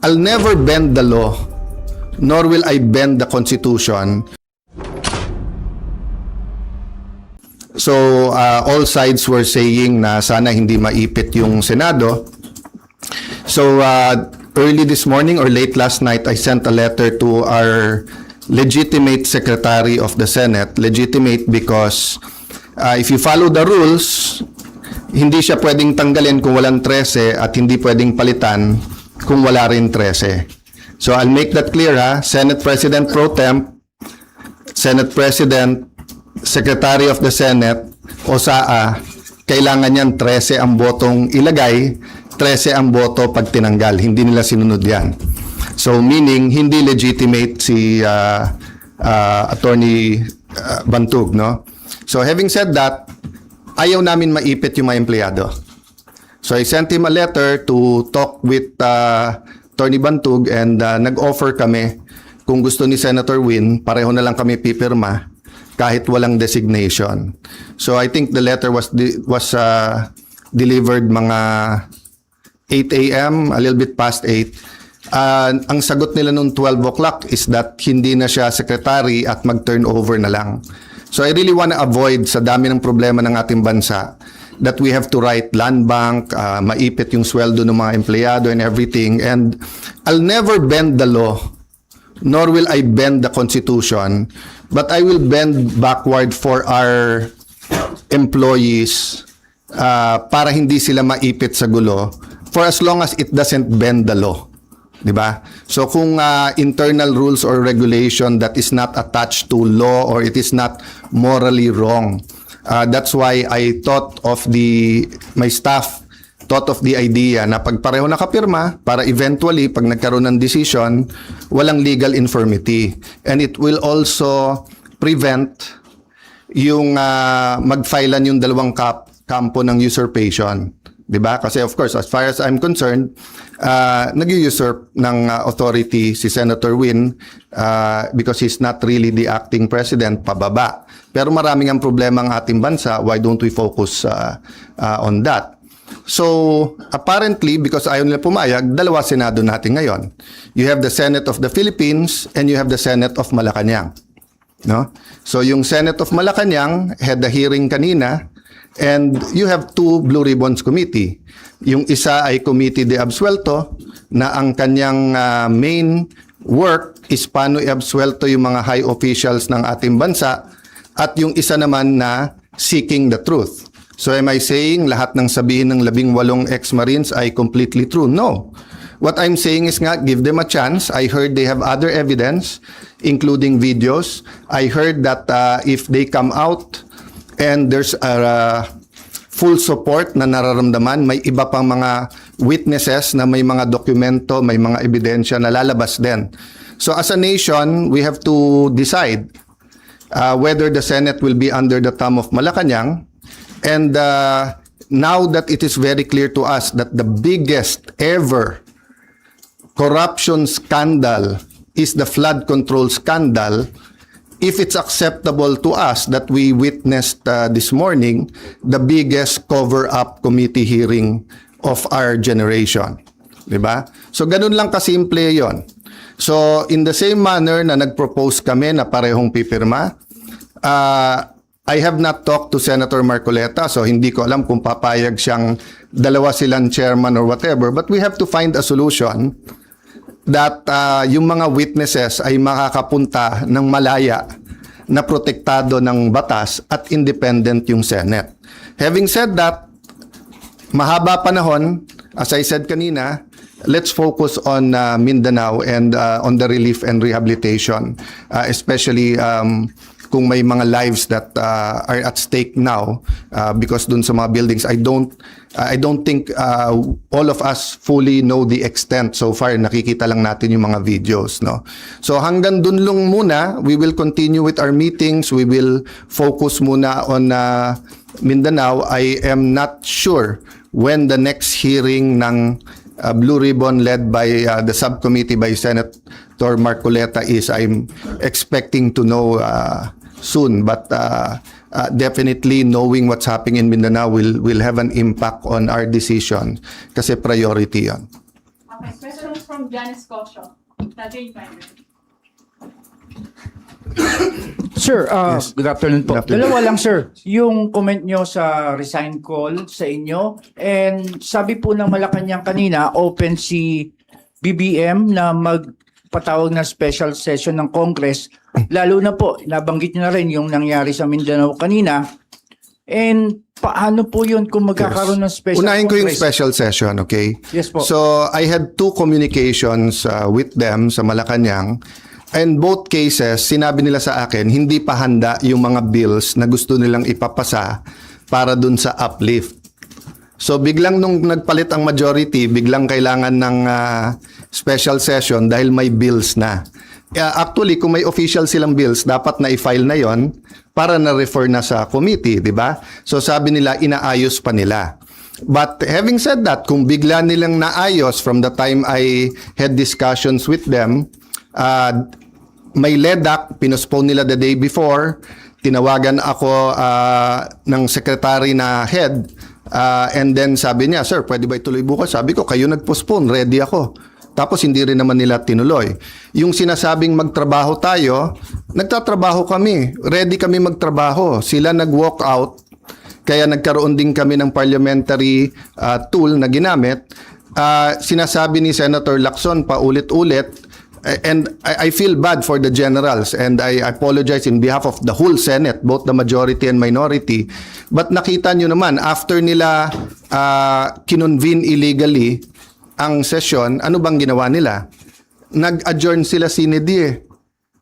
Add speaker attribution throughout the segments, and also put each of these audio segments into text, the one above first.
Speaker 1: I'll never bend the law, nor will I bend the Constitution. So, all sides were saying na sana hindi maipit yung Senado. So, early this morning or late last night, I sent a letter to our legitimate Secretary of the Senate. Legitimate because if you follow the rules, hindi siya pwedeng tanggalin kung walang 13 at hindi pwedeng palitan kung wala rin 13. So I'll make that clear ha. Senate President Pro Temp, Senate President, Secretary of the Senate, o SAA, kailangan niyan 13 ang botong ilagay, 13 ang boto pag tinanggal. Hindi nila sinunod yan. So meaning, hindi legitimate si Attorney Bantug, no? So having said that, ayaw namin maipit yung mga empleyado. So I sent him a letter to talk with Attorney Bantug and nag-offer kami kung gusto ni Senator Win, pareho na lang kami pipirma kahit walang designation. So I think the letter was delivered mga 8 a.m., a little bit past 8. Ang sagot nila noong 12 o'clock is that hindi na siya secretary at mag-turnover na lang. So I really want to avoid sa dami ng problema ng ating bansa that we have to write land bank, maipit yung sweldo ng mga empleyado and everything. And I'll never bend the law, nor will I bend the Constitution, but I will bend backward for our employees para hindi sila maipit sa gulo for as long as it doesn't bend the law. Diba? So kung internal rules or regulation that is not attached to law or it is not morally wrong, that's why I thought of my staff thought of the idea na pag pareho nakapirma para eventually pag nagkaroon ng decision, walang legal infirmity. And it will also prevent yung magfilean yung dalawang kampo ng usurpation. Diba? Kasi of course, as far as I'm concerned, nag-usurp ng authority si Senator Win because he's not really the acting president, pababa. Pero maraming ang problema ang ating bansa, why don't we focus on that? So, apparently, because ayaw nila pumayag, dalawa Senado natin ngayon. You have the Senate of the Philippines and you have the Senate of Malacanang. No? So, yung Senate of Malacanang had the hearing kanina. And you have two Blue Ribbons Committee. Yung isa ay Committee de Absuelto na ang kanyang main work is paano i-absuelto yung mga high officials ng ating bansa at yung isa naman na seeking the truth. So am I saying lahat ng sabihin ng 18 ex-Marines ay completely true? No. What I'm saying is nga, give them a chance. I heard they have other evidence, including videos. I heard that if they come out and there's a full support na nararamdaman, may iba pang mga witnesses na may mga dokumento, may mga ebidensya na lalabas din. So as a nation, we have to decide whether the Senate will be under the thumb of Malacanang. And now that it is very clear to us that the biggest ever corruption scandal is the flood control scandal, if it's acceptable to us that we witnessed this morning, the biggest cover-up committee hearing of our generation. Diba? So, ganun lang kasimple yon. So, in the same manner na nag-propose kami na parehong pipirma, I have not talked to Senator Marcoleta, so hindi ko alam kung papayag siyang dalawa silang chairman or whatever, but we have to find a solution that yung mga witnesses ay makakapunta ng malaya na protektado ng batas at independent yung Senate. Having said that, mahaba panahon, as I said kanina, let's focus on Mindanao and on the relief and rehabilitation, especially kung may mga lives that are at stake now because dun sa mga buildings, I don't think all of us fully know the extent. So far, nakikita lang natin yung mga videos, no? So hanggang dun lang muna, we will continue with our meetings. We will focus muna on Mindanao. I am not sure when the next hearing ng Blue Ribbon led by the subcommittee by Senator Marcoleta is. I'm expecting to know soon, but definitely knowing what's happening in Mindanao will have an impact on our decision kasi priority yan.
Speaker 2: Okay, questions from from Janice Kosho, Tajay Finder.
Speaker 3: Sir, good afternoon po.
Speaker 1: Good afternoon.
Speaker 3: Dalawa lang, sir. Yung comment nyo sa resign call sa inyo, and sabi po ng Malacanang kanina, open si BBM na magpatawag na special session ng Congress. Lalo na po, nabanggit nyo na rin yung nangyari sa Mindanao kanina. And paano po yun kung magkakaroon ng special
Speaker 1: Unahin ko yung
Speaker 3: Congress?
Speaker 1: special session, okay?
Speaker 3: Yes po.
Speaker 1: So, I had 2 communications with them sa Malacanang. And both cases, sinabi nila sa akin, hindi pa handa yung mga bills na gusto nilang ipapasa para dun sa uplift. So, biglang nung nagpalit ang majority, biglang kailangan ng special session dahil may bills na. Actually, kung may official silang bills, dapat na i-file na yon para na-refer na sa committee, di ba? So, sabi nila, inaayos pa nila. But having said that, kung bigla nilang naayos from the time I had discussions with them, may LEDAC, pinospone nila the day before, tinawagan ako ng secretary na head, and then sabi niya, sir, pwede ba ituloy bukas? Sabi ko, kayo nag-postpone, ready ako. Tapos hindi rin naman nila tinuloy. Yung sinasabing magtrabaho tayo, nagtatrabaho kami, ready kami magtrabaho. Sila nag-walk out, kaya nagkaroon din kami ng parliamentary tool na ginamit. Sinasabi ni Senator Lacson paulit-ulit, and I feel bad for the generals, and I apologize in behalf of the whole Senate, both the majority and minority. But nakita nyo naman, after nila kinonvene illegally ang session, ano bang ginawa nila? Nag-adjourn sila sine die.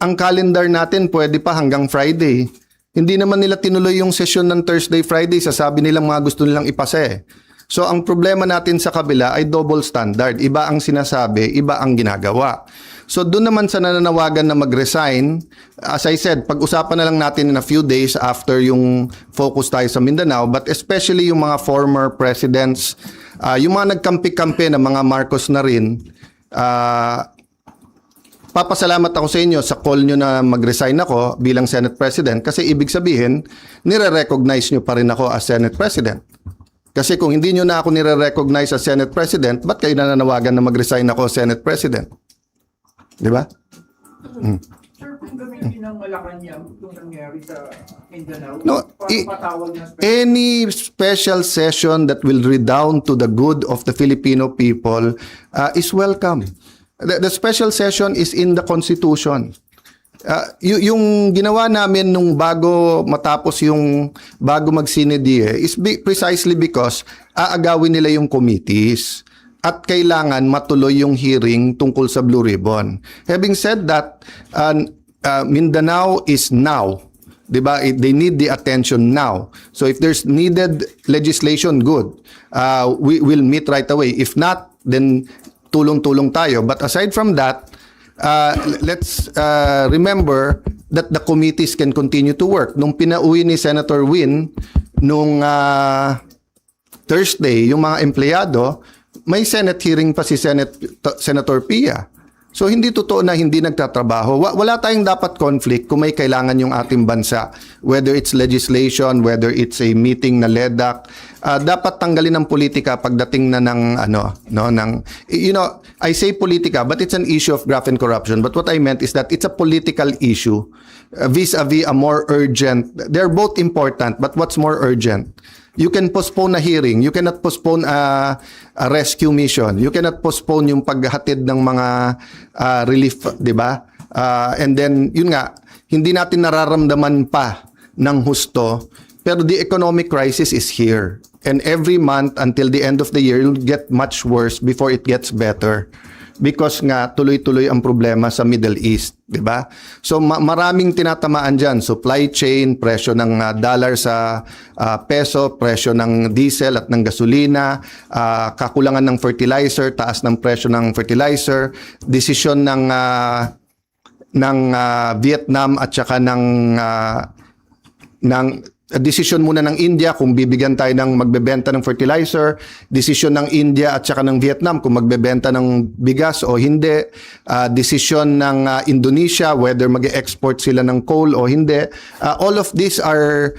Speaker 1: Ang calendar natin pwede pa hanggang Friday. Hindi naman nila tinuloy yung session ng Thursday, Friday. Sasabi nilang mga gusto nilang ipasa eh. So ang problema natin sa kabila ay double standard. Iba ang sinasabi, iba ang ginagawa. So doon naman sa nananawagan na mag-resign, as I said, pag-usapan na lang natin in a few days after yung focus tayo sa Mindanao, but especially yung mga former presidents, yung mga nagkampi-kampi na mga Marcos na rin, papasalamat ako sa inyo sa call nyo na mag-resign ako bilang Senate President kasi ibig sabihin, nire-recognize nyo pa rin ako as Senate President. Kasi kung hindi nyo na ako nire-recognize as Senate President, ba't kayo nananawagan na mag-resign ako as Senate President? Di ba?
Speaker 3: Sir, kung gamitin ng Malacanang itong nangyari sa Mindanao,
Speaker 1: No,
Speaker 3: patawag na special
Speaker 1: any special session that will redound to the good of the Filipino people is welcome. The special session is in the Constitution. Yung ginawa namin nung bago matapos yung bago mag-sinedie is precisely because aagawin nila yung committees at kailangan matuloy yung hearing tungkol sa Blue Ribbon. Having said that, Mindanao is now. Diba? They need the attention now. So if there's needed legislation, good. We will meet right away. If not, then tulong-tulong tayo. But aside from that, let's remember that the committees can continue to work. Nung pinauwi ni Senator Win, nung Thursday, yung mga empleyado, may Senate hearing pa si Senator Pia. So hindi totoo na hindi nagtatrabaho. Wala tayong dapat conflict kung may kailangan yung ating bansa. Whether it's legislation, whether it's a meeting na LEDAC, dapat tanggalin ng politika pagdating na ng I say politika, but it's an issue of graft and corruption. But what I meant is that it's a political issue vis-a-vis a more urgent. They're both important, but what's more urgent? You can postpone a hearing. You cannot postpone a rescue mission. You cannot postpone yung paghatid ng mga relief, di ba? And then, yun nga, hindi natin nararamdaman pa ng husto, pero the economic crisis is here. And every month until the end of the year, it'll get much worse before it gets better. Because nga, tuloy-tuloy ang problema sa Middle East, di ba? So, maraming tinatamaan dyan. Supply chain, presyo ng dollar sa peso, presyo ng diesel at ng gasolina, kakulangan ng fertilizer, taas ng presyo ng fertilizer, desisyon ng Vietnam at saka ng decision muna ng India kung bibigyan tayo ng magbebenta ng fertilizer, decision ng India at saka ng Vietnam kung magbebenta ng bigas o hindi, decision ng Indonesia whether mag-export sila ng coal o hindi. All of these are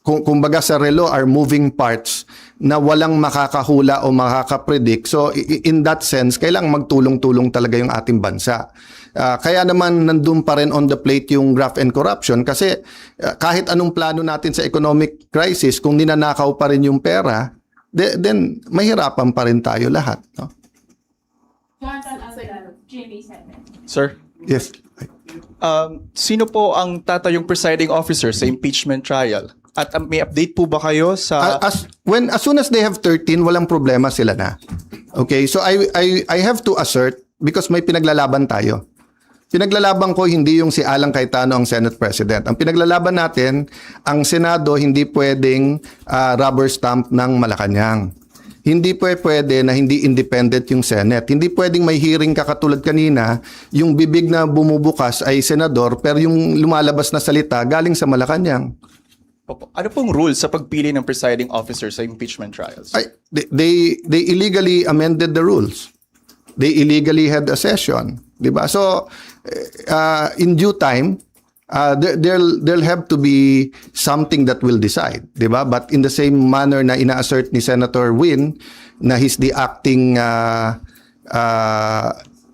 Speaker 1: kumbaga sa relo are moving parts na walang makakahula o makakapredict. So in that sense, kailangang magtulong-tulong talaga yung ating bansa. Kaya naman nandun pa rin on the plate yung graft and corruption kasi kahit anong plano natin sa economic crisis, kung ninanakaw pa rin yung pera, then mahirapan pa rin tayo lahat. No?
Speaker 2: Jonathan Aguilar, GMA7.
Speaker 4: Sir,
Speaker 1: Yes.
Speaker 4: sino po ang tatayong presiding officer sa impeachment trial? At may update po ba kayo sa...
Speaker 1: As soon as they have 13, walang problema sila na. Okay, so I have to assert because may pinaglalaban tayo. Pinaglalaban ko hindi yung si Alan Cayetano ang Senate President. Ang pinaglalaban natin, ang Senado hindi pwedeng rubber stamp ng Malacanang. Hindi pwede na hindi independent yung Senate. Hindi pwedeng may hearing ka katulad kanina, yung bibig na bumubukas ay senador pero yung lumalabas na salita galing sa Malacanang.
Speaker 4: Ano pong rules sa pagpili ng presiding officer sa impeachment trials?
Speaker 1: They illegally amended the rules. They illegally had a session, 'di ba? So in due time there'll have to be something that will decide, 'di ba? But in the same manner na ina-assert ni Senator Win na he's the acting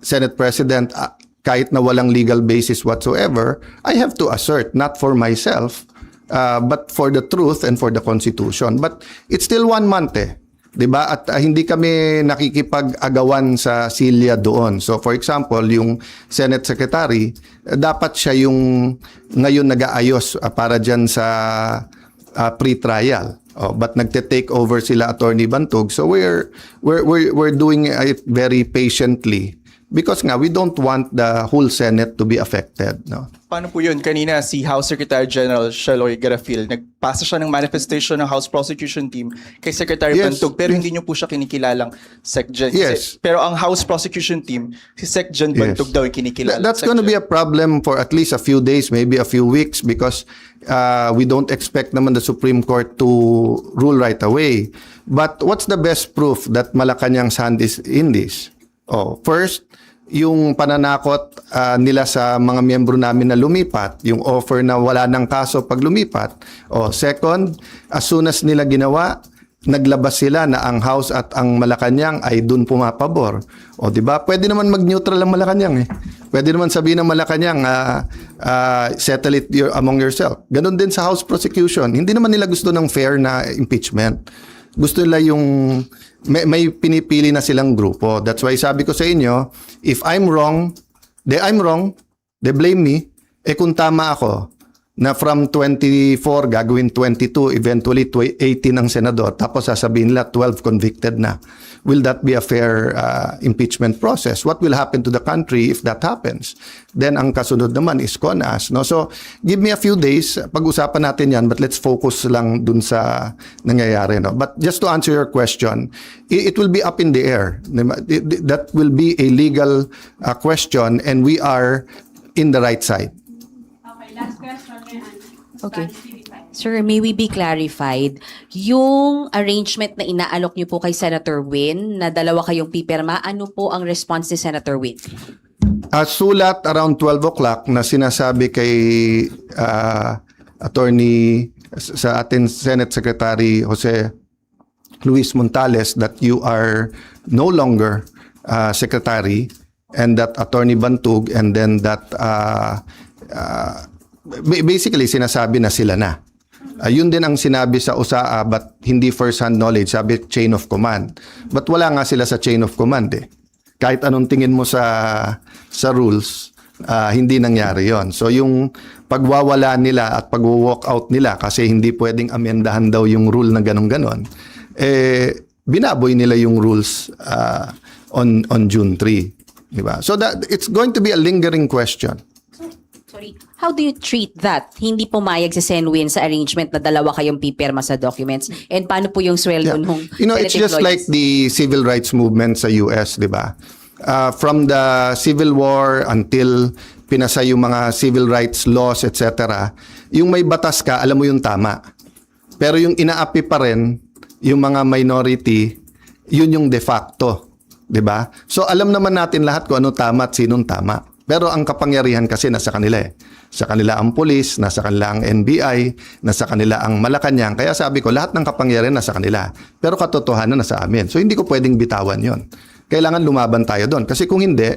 Speaker 1: Senate President kahit na walang legal basis whatsoever, I have to assert not for myself but for the truth and for the Constitution. But it's still 1 month 'di ba? At hindi kami nakikipag-agawan sa silya doon. So for example, yung Senate Secretary, dapat siya yung ngayon nag-aayos para diyan sa pre-trial. But nagte-take over sila Attorney Bantog. So we're doing it very patiently. Because nga, we don't want the whole Senate to be affected. No?
Speaker 4: Paano po yun? Kanina si House Secretary General Sheloy Garafil, nagpasa siya ng manifestation ng House Prosecution Team kay Secretary
Speaker 1: Yes.
Speaker 4: Bantog pero hindi niyo po siya kinikilalang SecGen.
Speaker 1: Yes.
Speaker 4: Pero ang House Prosecution Team, si SecGen Bantog daw yung kinikilala.
Speaker 1: That's going to be a problem for at least a few days, maybe a few weeks because we don't expect naman the Supreme Court to rule right away. But what's the best proof that Malacanang's hand is in this? First, yung pananakot nila sa mga miyembro namin na lumipat, yung offer na wala ng kaso pag lumipat. Second, as soon as nila ginawa, naglabas sila na ang House at ang Malacanang ay dun pumapabor. Di ba? Pwede naman mag-neutral ang Malacanang Pwede naman sabihin ng Malacanang, settle it among yourself. Ganon din sa House prosecution. Hindi naman nila gusto ng fair na impeachment. Gusto nila yung may pinipili na silang grupo. That's why sabi ko sa inyo, if I'm wrong, they blame me. Kung tama ako, na from 24 gagawin 22, eventually 18 ang senador, tapos sasabihin nila 12 convicted na. Will that be a fair impeachment process? What will happen to the country if that happens? Then ang kasunod naman is CONAS. No? So give me a few days, pag-usapan natin yan, but let's focus lang dun sa nangyayari. No? But just to answer your question, it will be up in the air. That will be a legal question and we are in the right side.
Speaker 2: Okay, last question, Mayan.
Speaker 5: Okay. Sir, may we be clarified, yung arrangement na inaalok niyo po kay Senator Win, na dalawa kayong pipirma, ano po ang response ni Senator Win?
Speaker 1: Sulat around 12 o'clock na sinasabi kay attorney sa ating Senate Secretary Jose Luis Montales that you are no longer secretary and that Attorney Bantog and then that basically sinasabi na sila na. Yun din ang sinabi sa USAA but hindi first-hand knowledge, sabi chain of command. But wala nga sila sa chain of command Kahit anong tingin mo sa rules, hindi nangyari yon. So yung pagwawala nila at pag-walk out nila kasi hindi pwedeng amendahan daw yung rule na ganon-ganon, binaboy nila yung rules on June 3. Diba? So that it's going to be a lingering question.
Speaker 5: Sorry, how do you treat that? Hindi pumayag si Sen Win sa arrangement na dalawa kayong pipirma sa documents? And paano po yung sweldo nung
Speaker 1: It's just like the civil rights movement sa US, di ba? From the Civil War until pinasa yung mga civil rights laws, etc., yung may batas ka, alam mo yung tama. Pero yung inaapi pa rin, yung mga minority, yun yung de facto. Di ba? So alam naman natin lahat kung ano tama at sinong tama. Pero ang kapangyarihan kasi nasa kanila eh. Sa kanila ang pulis, nasa kanila ang NBI, nasa kanila ang Malacanang. Kaya sabi ko, lahat ng kapangyarihan nasa kanila. Pero katotohanan nasa amin. So hindi ko pwedeng bitawan yon. Kailangan lumaban tayo doon. Kasi kung hindi,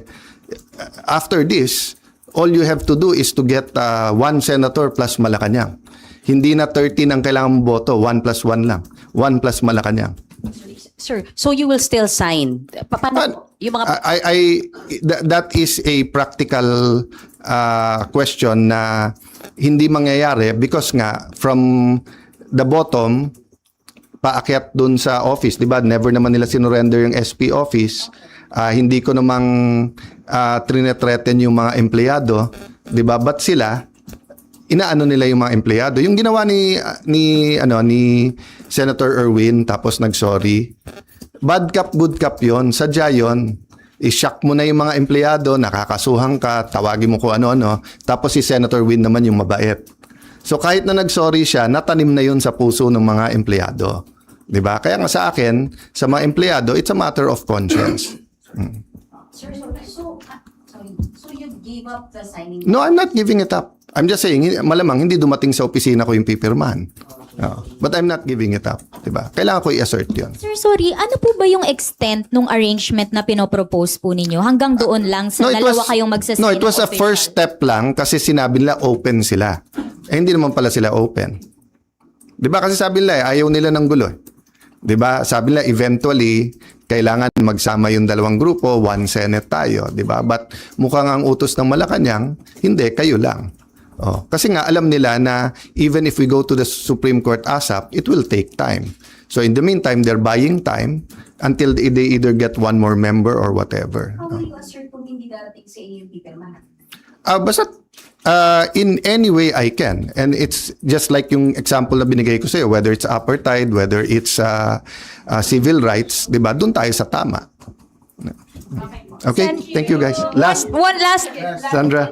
Speaker 1: after this, all you have to do is to get one senator plus Malacanang. Hindi na 13 ang kailangan mong boto, 1 plus 1 lang. 1 plus Malacanang.
Speaker 5: Sir, so you will still sign? Paano yung mga...
Speaker 1: That is a practical question na hindi mangyayari because nga from the bottom paakyat dun sa office, di ba? Never naman nila sinurrender yung SP office. Hindi ko namang trinethreaten yung mga empleyado, di ba? But sila, inaano nila yung mga empleyado. Yung ginawa ni Senator Erwin tapos nag-sorry. Bad cop, good cop yon. Sadya yon. I-shock mo na yung mga empleyado, nakakasuhan ka, tawagin mo kung ano-ano. Tapos si Senator Win naman yung mabait. So kahit na nag-sorry siya, natanim na yun sa puso ng mga empleyado. 'Di ba? Kaya nga sa akin, sa mga empleyado, it's a matter of conscience.
Speaker 5: Sir, so you gave up the signing?
Speaker 1: No, I'm not giving it up. I'm just saying, malamang hindi dumating sa opisina ko yung pipirmahan. But I'm not giving it up. Diba? Kailangan ko i-assert yun.
Speaker 6: Sir, sorry, ano po ba yung extent nung arrangement na pinopropose po ninyo? Hanggang doon lang sa dalawa kayong magsasign?
Speaker 1: No, it was a first step lang kasi sinabi nila open sila. Hindi naman pala sila open. Diba? Kasi sabi nila ayaw nila ng gulo. Diba? Sabi nila eventually, kailangan magsama yung dalawang grupo, one Senate tayo. Diba? But mukhang ang utos ng Malacanang, hindi, kayo lang. Kasi nga alam nila na even if we go to the Supreme Court ASAP, it will take time. So in the meantime, they're buying time until they either get one more member or whatever.
Speaker 5: How will you assert kung hindi darating sa inyo yung pipirmahan?
Speaker 1: Basta in any way I can. And it's just like yung example na binigay ko sa'yo, whether it's apartheid, whether it's civil rights, di ba? Doon tayo sa tama. Okay, thank you guys.
Speaker 6: One last.
Speaker 1: Sandra.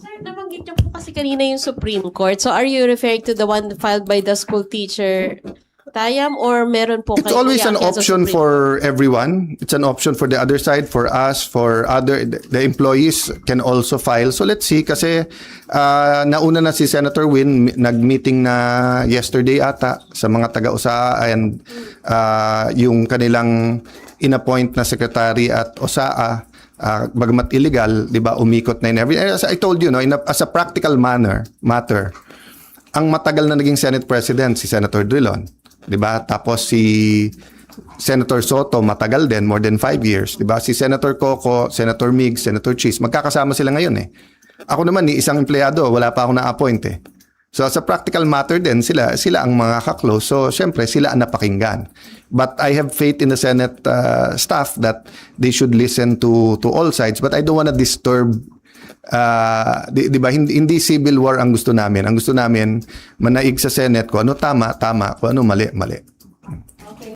Speaker 7: Sir, nabanggit niyo po kasi kanina yung Supreme Court. So are you referring to the one filed by the school teacher, Tayam, or meron po
Speaker 1: It's always an option for everyone. It's an option for the other side, for us, for the employees can also file. So let's see kasi nauna na si Senator Win, nag-meeting na yesterday ata sa mga taga-USAA and yung kanilang inappoint na secretary at OSAA, bagamat illegal, di ba, umikot na in everything. As I told you, no, as a practical matter, ang matagal na naging Senate President si Senator Drilon, di ba? Tapos si Senator Soto, matagal din, more than 5 years, di ba? Si Senator Coco, Senator Mig, Senator Cheese, magkakasama sila ngayon eh. Ako naman, ni isang empleyado, wala pa ako na-appoint eh. So as a practical matter din, sila ang mga kaklose. So syempre, sila ang napakinggan. But I have faith in the Senate staff that they should listen to all sides. But I don't want to disturb, di ba, hindi civil war ang gusto namin. Ang gusto namin, manaig sa Senate, kung ano tama, kung ano mali.